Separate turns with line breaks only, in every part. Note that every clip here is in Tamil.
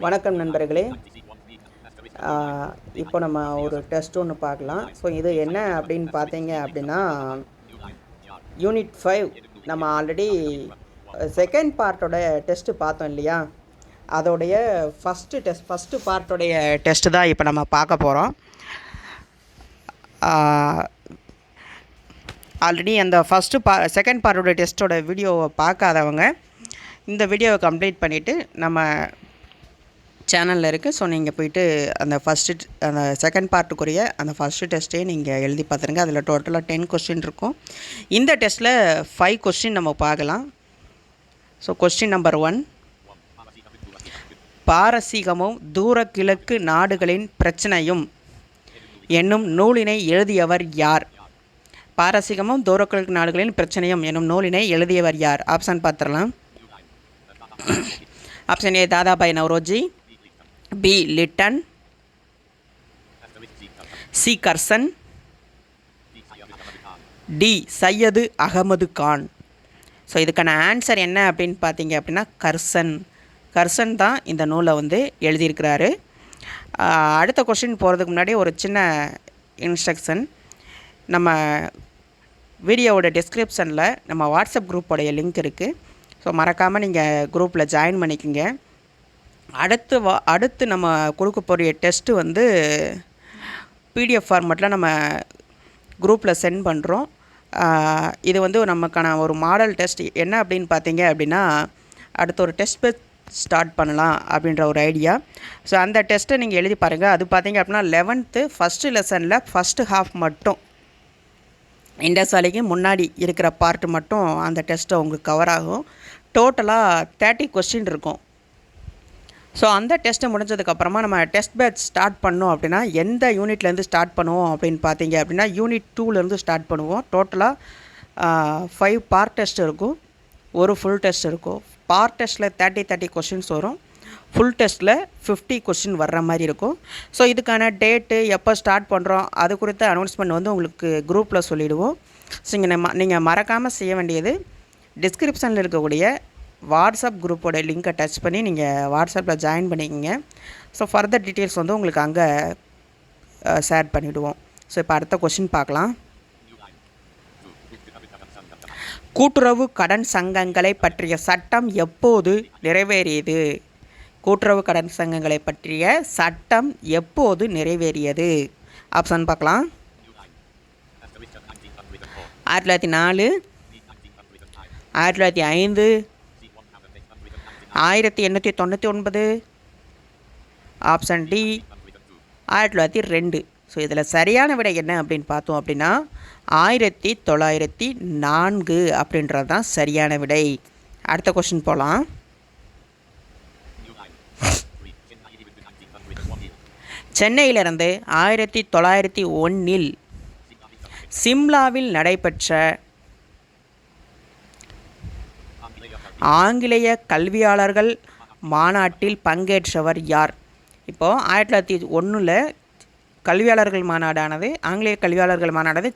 வணக்கம் நண்பர்களே. இப்போ நம்ம ஒரு டெஸ்ட் ஒன்று பார்க்கலாம். ஸோ இது என்ன அப்படின்னு பார்த்தீங்க அப்படின்னா, யூனிட் 5 நம்ம ஆல்ரெடி செகண்ட் பார்ட்டோட டெஸ்ட்டு பார்த்தோம் இல்லையா? அதோடைய ஃபஸ்ட்டு பார்ட்டோடைய டெஸ்ட்டு தான் இப்போ நம்ம பார்க்க போகிறோம். ஆல்ரெடி அந்த செகண்ட் பார்ட்டோட டெஸ்ட்டோட வீடியோவை பார்க்காதவங்க இந்த வீடியோவை கம்ப்ளீட் பண்ணிவிட்டு நம்ம சேனலில் இருக்குது. ஸோ நீங்கள் போய்ட்டு அந்த செகண்ட் பார்ட்டுக்குரிய அந்த ஃபஸ்ட்டு டெஸ்ட்டே நீங்கள் எழுதி பார்த்துருங்க. அதில் டோட்டலாக 10 கொஸ்டின் இருக்கும். இந்த டெஸ்ட்டில் 5 கொஸ்டின் நம்ம பார்க்கலாம். ஸோ கொஸ்டின் நம்பர் 1, பாரசீகமும் தூர கிழக்கு நாடுகளின் பிரச்சனையும் என்னும் நூலினை எழுதியவர் யார்? பாரசீகமும் தூர கிழக்கு நாடுகளின் பிரச்சனையும் என்னும் நூலினை எழுதியவர் யார்? ஆப்ஷன் பார்த்துடலாம். Option A Dadabhai Naoroji, B Lytton, C Curzon, D Syed Ahmed Khan. So இதுக்கான ஆன்சர் என்ன அப்படின்னு பார்த்தீங்க அப்படின்னா கர்சன் தான் இந்த நூலை எழுதியிருக்கிறாரு. அடுத்த கொஸ்டின் போகிறதுக்கு முன்னாடி ஒரு சின்ன இன்ஸ்ட்ரக்ஷன். நம்ம வீடியோவோட டிஸ்கிரிப்ஷனில் நம்ம வாட்ஸ்அப் குரூப்போடைய லிங்க் இருக்குது. ஸோ மறக்காமல் நீங்கள் குரூப்பில் ஜாயின் பண்ணிக்கோங்க. அடுத்து நம்ம கொடுக்க போகிற டெஸ்ட்டு பிடிஎஃப் ஃபார்மேட்டில் நம்ம குரூப்பில் சென்ட் பண்ணுறோம். இது நமக்கான ஒரு மாடல் டெஸ்ட். என்ன அப்படின்னு பார்த்தீங்க அப்படின்னா, அடுத்த ஒரு டெஸ்ட் பேட்ச் ஸ்டார்ட் பண்ணலாம் அப்படின்ற ஒரு ஐடியா. ஸோ அந்த டெஸ்ட்டை நீங்கள் எழுதி பாருங்கள். அது பார்த்தீங்க அப்படின்னா 11th ஃபஸ்ட்டு லெசனில் ஃபஸ்ட்டு ஹாஃப் மட்டும், இண்டஸ் வேலைக்கு முன்னாடி இருக்கிற பார்ட் மட்டும் அந்த டெஸ்ட்டை உங்களுக்கு கவர் ஆகும். டோட்டலாக 30 கொஸ்டின் இருக்கும். ஸோ அந்த டெஸ்ட்டை முடிஞ்சதுக்கப்புறமா நம்ம டெஸ்ட் பேட்ச் ஸ்டார்ட் பண்ணோம் அப்படின்னா எந்த யூனிட்லேருந்து ஸ்டார்ட் பண்ணுவோம் அப்படின்னு பார்த்தீங்க அப்படின்னா யூனிட் 2லேருந்து ஸ்டார்ட் பண்ணுவோம். டோட்டலாக 5 பார்ட் டெஸ்ட் இருக்கும், ஒரு ஃபுல் டெஸ்ட் இருக்கும். பார்ட் டெஸ்ட்டில் 30 கொஸ்டின்ஸ் வரும், ஃபுல் டெஸ்ட்டில் 50 கொஸ்டின் வர்ற மாதிரி இருக்கும். ஸோ இதுக்கான டேட்டு எப்போ ஸ்டார்ட் பண்ணுறோம் அது குறித்த அனௌன்ஸ்மெண்ட் உங்களுக்கு குரூப்பில் சொல்லிவிடுவோம். ஸோ நீங்கள் மறக்காமல் செய்ய வேண்டியது, டிஸ்கிரிப்ஷனில் இருக்கக்கூடிய வாட்ஸ்அப் குரூப்போட லிங்க்கை டச் பண்ணி நீங்கள் வாட்ஸ்அப்பில் ஜாயின் பண்ணிக்கோங்க. ஸோ ஃபர்தர் டீட்டெயில்ஸ் உங்களுக்கு அங்கே ஷேர் பண்ணிவிடுவோம். ஸோ இப்போ அடுத்த கொஸ்டின் பார்க்கலாம். கூட்டுறவு கடன் சங்கங்களை பற்றிய சட்டம் எப்போது நிறைவேறியது? கூட்டுறவு கடன் சங்கங்களை பற்றிய சட்டம் எப்போது நிறைவேறியது? ஆப்ஷன் பார்க்கலாம். 1904, 1905, 1899, ஆப்ஷன் டி 1902. ஸோ இதில் சரியான விடை என்ன அப்படின்னு பார்த்தோம் அப்படின்னா 1904 அப்படின்றது தான் சரியான விடை. அடுத்த கொஸ்டின் போகலாம். சென்னையிலிருந்து 1901 சிம்லாவில் நடைபெற்ற ஆங்கிலேய கல்வியாளர்கள் மாநாட்டில் பங்கேற்றவர் யார்? இப்போது 1901 கல்வியாளர்கள் மாநாடானது, ஆங்கிலேய கல்வியாளர்கள் மாநாடு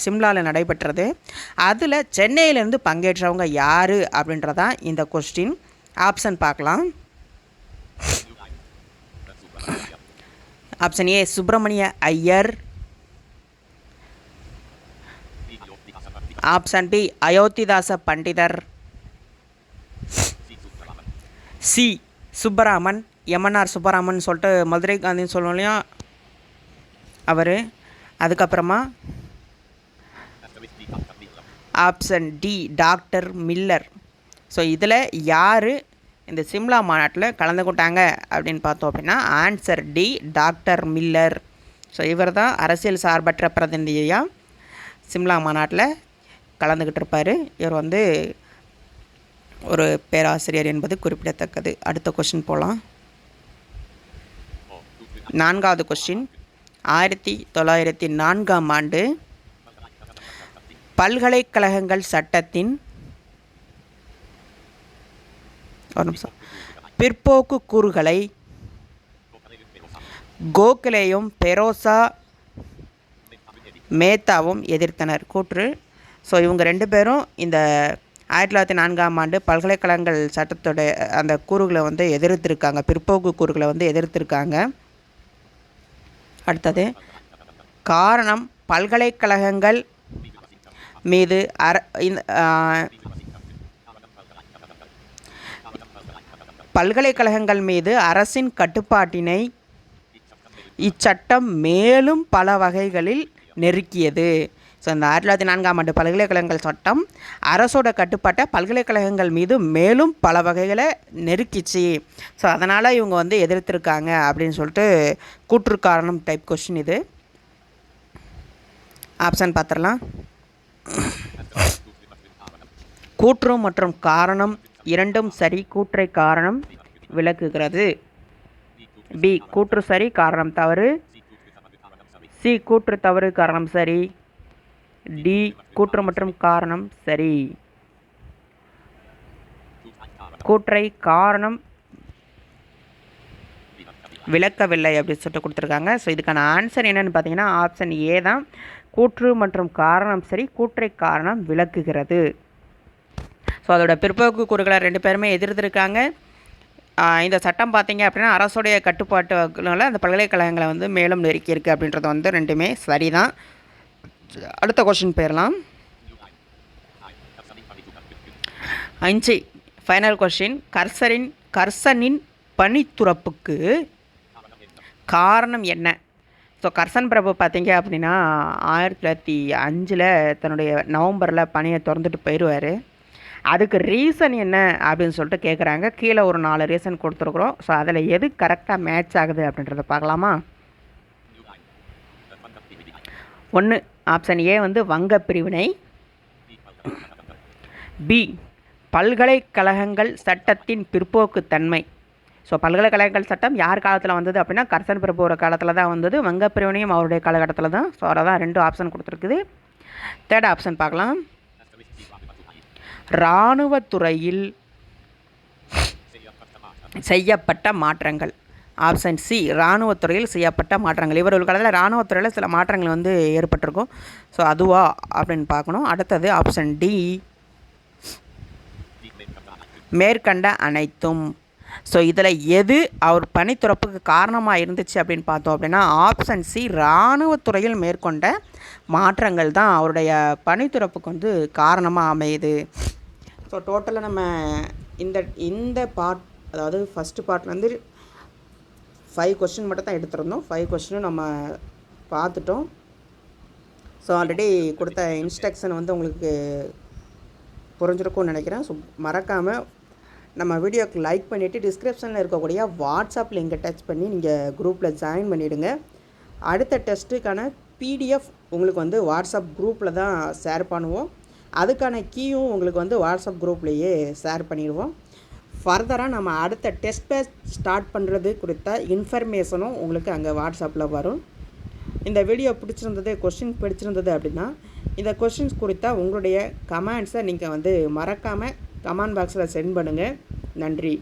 சிம்லாவில் நடைபெற்றது. அதில் சென்னையிலேருந்து பங்கேற்றவங்க யார் அப்படின்றதான் இந்த கொஸ்டின். ஆப்ஷன் பார்க்கலாம். Option A Subramania Iyer, option B Ayothidasa Pandithar, C Subbaraman, MNR Subbaraman சொல்லிட்டு மதுரை காந்தின்னு சொல்லுவோம் இல்லையா அவர். அதுக்கப்புறமா option D doctor Miller. So இதில் யார் இந்த சிம்லா மாநாட்டில் கலந்து கொண்டாங்க அப்படின்னு பார்த்தோம் அப்படின்னா answer D doctor Miller. So இவர் தான் அரசியல் சார்பற்ற பிரதிநிதியாக சிம்லா மாநாட்டில் கலந்துக்கிட்டு இருப்பார். இவர் ஒரு பேராசிரியர் என்பது குறிப்பிடத்தக்கது. அடுத்த கொஸ்டின் போகலாம். 4வது கொஸ்டின். 1904ஆம் ஆண்டு பல்கலைக்கழகங்கள் சட்டத்தின் பிற்போக்கு கூறுகளை கோகலேயும் பெரோசா மேத்தாவும் எதிர்த்தனர். கூற்று. ஸோ இவங்க 2 பேரும் இந்த 1904ஆம் ஆண்டு பல்கலைக்கழகங்கள் சட்டத்தோட அந்த கூறுகளை வந்து எதிர்த்திருக்காங்க, பிற்போக்கு கூறுகளை வந்து எதிர்த்திருக்காங்க. அடுத்தது காரணம் பல்கலைக்கழகங்கள் மீது பல்கலைக்கழகங்கள் மீது அரசின் கட்டுப்பாட்டினை இச்சட்டம் மேலும் பல வகைகளில் நெருக்கியது. ஸோ இந்த 1904ஆம் ஆண்டு பல்கலைக்கழகங்கள் சட்டம் அரசோட கட்டுப்பாட்டை பல்கலைக்கழகங்கள் மீது மேலும் பல வகைகளை நெருக்கிச்சு. ஸோ அதனால் இவங்க வந்து எதிர்த்திருக்காங்க அப்படின்னு சொல்லிட்டு கூற்று காரணம் டைப் கொஸ்டின் இது. ஆப்ஷன் பார்த்துடலாம். கூற்று மற்றும் காரணம் இரண்டும் சரி, கூற்றை காரணம் விளக்குகிறது. பி கூற்று சரி காரணம் தவறு. சி கூற்று தவறு காரணம் சரி. டி கூற்று மற்றும் காரணம் சரி. கூற்றை காரணம் விளக்கவில்லை அப்படின்னு சொல்லிட்டு கொடுத்துருக்காங்க. ஸோ இதுக்கான ஆன்சர் என்னென்னு பார்த்தீங்கன்னா ஆப்ஷன் ஏ தான். கூற்று மற்றும் காரணம் சரி, கூற்றை காரணம் விளக்குகிறது. ஸோ அதோட பிற்போக்கு கூறுகளை 2 பேருமே எதிர்த்திருக்காங்க. இந்த சட்டம் பார்த்தீங்க அப்படின்னா அரசுடைய கட்டுப்பாட்டுனால அந்த பல்கலைக்கழகங்களை வந்து மேலும் நெருக்கியிருக்கு அப்படின்றது வந்து 2மே சரிதான். அடுத்த கொஸ்டின் போயிடலாம். 5 ஃபைனல் கொஸ்டின். கர்சனின் பணித்துறப்புக்கு காரணம் என்ன? ஸோ கர்சன் பிரபு பார்த்தீங்க அப்படின்னா 1905 தன்னுடைய நவம்பரில் பணியை திறந்துட்டு போயிடுவார். அதுக்கு ரீசன் என்ன அப்படின்னு சொல்லிட்டு கேட்குறாங்க. கீழே ஒரு 4 ரீசன் கொடுத்துருக்குறோம். ஸோ அதில் எது கரெக்டாக மேட்ச் ஆகுது அப்படின்றத பார்க்கலாமா? 1 ஆப்ஷன் ஏ வந்து வங்க பிரிவினை. பி பல்கலைக்கழகங்கள் சட்டத்தின் பிற்போக்குத்தன்மை. ஸோ பல்கலைக்கழகங்கள் சட்டம் யார் காலத்தில் வந்தது அப்படின்னா கர்சன் பிரபுவோட காலத்தில் தான் வந்தது. வங்க பிரிவினையும் அவருடைய காலகட்டத்தில் தான். ஸோ அதை தான் 2 ஆப்ஷன் கொடுத்துருக்குது. 3rd ஆப்ஷன் பார்க்கலாம். இராணுவத்துறையில் செய்யப்பட்ட மாற்றங்கள். ஆப்ஷன் சி இராணுவத்துறையில் செய்யப்பட்ட மாற்றங்கள். இவர் ஒரு காலத்தில் இராணுவத்துறையில் சில மாற்றங்கள் வந்து ஏற்பட்டிருக்கும். ஸோ அதுவா அப்படின்னு பார்க்கணும். அடுத்தது ஆப்ஷன் டி மேற்கண்ட அனைத்தும். ஸோ இதில் எது அவர் பணித்துறப்புக்கு காரணமாக இருந்துச்சு அப்படின்னு பார்த்தோம் அப்படின்னா ஆப்ஷன் சி இராணுவத்துறையில் மேற்கொண்ட மாற்றங்கள் தான் அவருடைய பணித்துறப்புக்கு வந்து காரணமாக அமையுது. ஸோ டோட்டலாக நம்ம இந்த பார்ட், அதாவது ஃபஸ்ட்டு பார்ட்லேருந்து 5 கொஸ்டின் மட்டும் தான் எடுத்திருந்தோம். 5 கொஸ்டினும் நம்ம பார்த்துட்டோம். ஸோ ஆல்ரெடி கொடுத்த இன்ஸ்ட்ரக்ஷன் வந்து உங்களுக்கு புரிஞ்சிருக்கும்னு நினைக்கிறேன். ஸோ மறக்காமல் நம்ம வீடியோக்கு லைக் பண்ணிவிட்டு டிஸ்கிரிப்ஷனில் இருக்கக்கூடிய வாட்ஸ்அப் லிங்கை டச் பண்ணி நீங்கள் குரூப்பில் ஜாயின் பண்ணிவிடுங்க. அடுத்த டெஸ்ட்டுக்கான பிடிஎஃப் உங்களுக்கு வந்து வாட்ஸ்அப் குரூப்பில் தான் ஷேர் பண்ணுவோம். அதுக்கான கீயும் உங்களுக்கு வந்து வாட்ஸ்அப் குரூப்லேயே ஷேர் பண்ணிடுவோம். ஃபர்தராக நம்ம அடுத்த டெஸ்ட் பேட்ச் ஸ்டார்ட் பண்ணுறது குறித்த இன்ஃபர்மேஷனும் உங்களுக்கு அங்கே வாட்ஸ்அப்பில் வரும். இந்த வீடியோ பிடிச்சிருந்தது, கொஸ்டின் பிடிச்சிருந்தது அப்படின்னா இந்த கொஸ்டின்ஸ் குறித்த உங்களுடைய கமெண்ட்ஸை நீங்கள் வந்து மறக்காமல் கமெண்ட் பாக்ஸில் சென்ட் பண்ணுங்கள். நன்றி.